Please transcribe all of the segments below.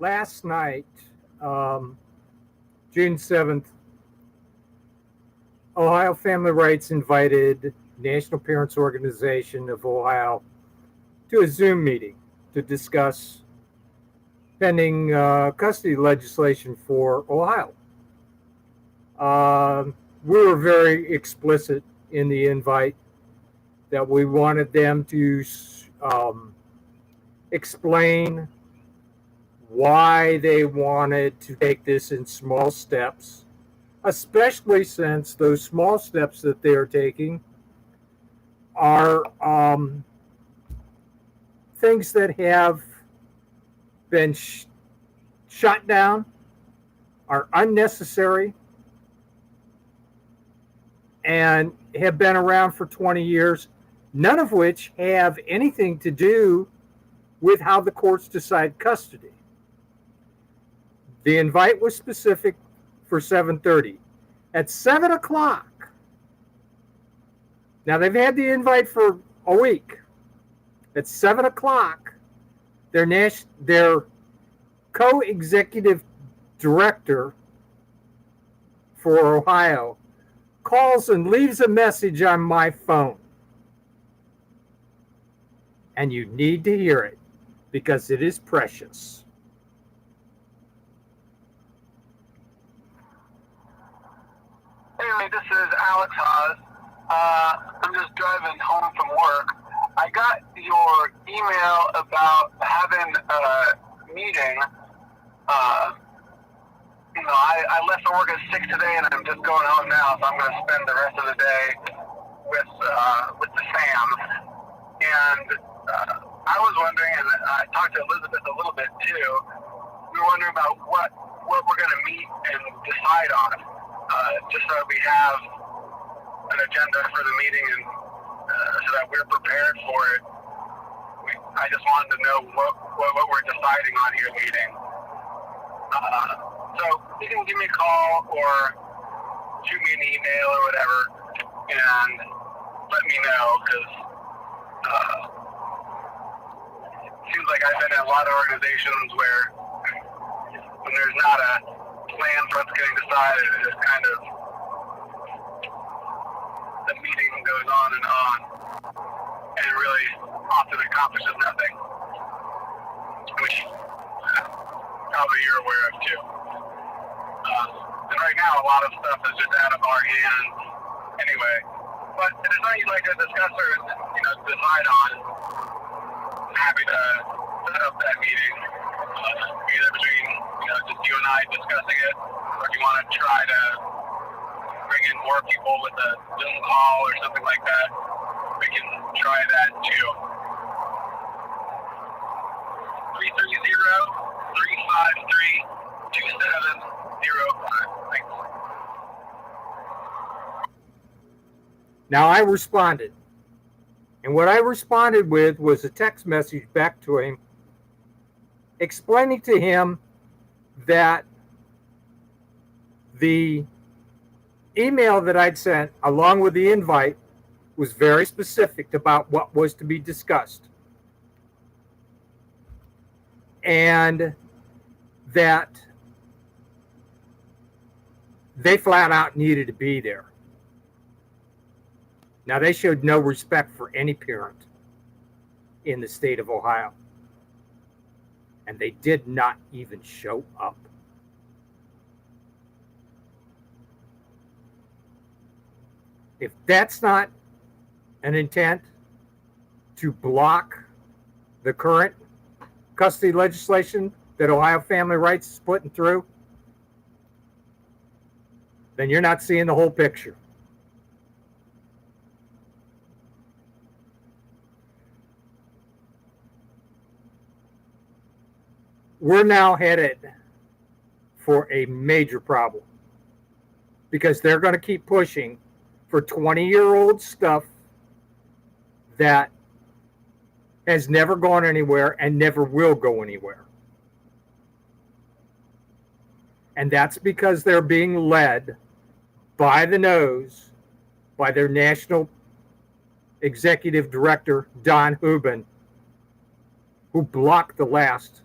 last night, June 7th, Ohio Family Rights invited National Parents Organization of Ohio to a Zoom meeting to discuss pending custody legislation for Ohio. We were very explicit in the invite that we wanted them to explain why they wanted to take this in small steps, especially since those small steps that they're taking are things that have been shut down, are unnecessary, and have been around for 20 years, none of which have anything to do with how the courts decide custody. The invite was specific for 7:30. At 7 o'clock, now they've had the invite for a week. At 7 o'clock, their co-executive director for Ohio calls and leaves a message on my phone. And you need to hear it because it is precious. Anyway, this is Alex Haas. I'm just driving home from work. I got your email about having a meeting. I left for work at 6 today, and I'm just going home now, so I'm going to spend the rest of the day with the fam. And I was wondering, and I talked to Elizabeth a little bit too. We were wondering about what we're going to meet and decide on, just so we have an agenda for the meeting and so that we're prepared for it. I just wanted to know what we're deciding on here meeting. So you can give me a call or shoot me an email or whatever and let me know, because it seems like I've been in a lot of organizations where when there's not a plan for what's getting decided, it just kind of, the meeting goes on and really often accomplishes nothing, which probably you're aware of too. And right now, a lot of stuff is just out of our hands anyway. But if there's something you'd like to discuss or decide on, I'm happy to set up that meeting, either between just you and I discussing it, or if you want to try to bring in more people with a Zoom call or something like that, we can try that too. 330-353-2705. Thanks. Now I responded. And what I responded with was a text message back to him explaining to him that the email that I'd sent along with the invite was very specific about what was to be discussed. And that they flat out needed to be there. Now, they showed no respect for any parent in the state of Ohio. And they did not even show up. If that's not an intent to block the current custody legislation that Ohio Family Rights is putting through, then you're not seeing the whole picture. We're now headed for a major problem because they're going to keep pushing for 20-year-old stuff that has never gone anywhere and never will go anywhere. And that's because they're being led by the nose by their national executive director, Don Hubin, who blocked the last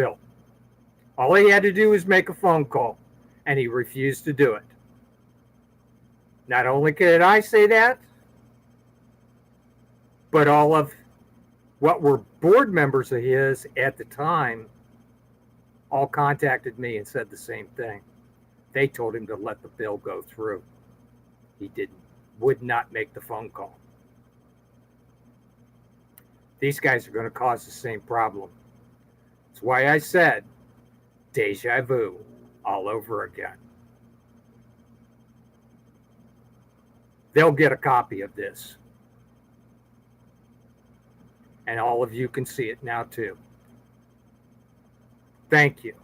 bill. All he had to do was make a phone call, and he refused to do it. Not only could I say that, but all of what were board members of his at the time all contacted me and said the same thing. They told him to let the bill go through. He would not make the phone call. These guys are going to cause the same problem. That's why I said deja vu all over again. They'll get a copy of this. And all of you can see it now too. Thank you.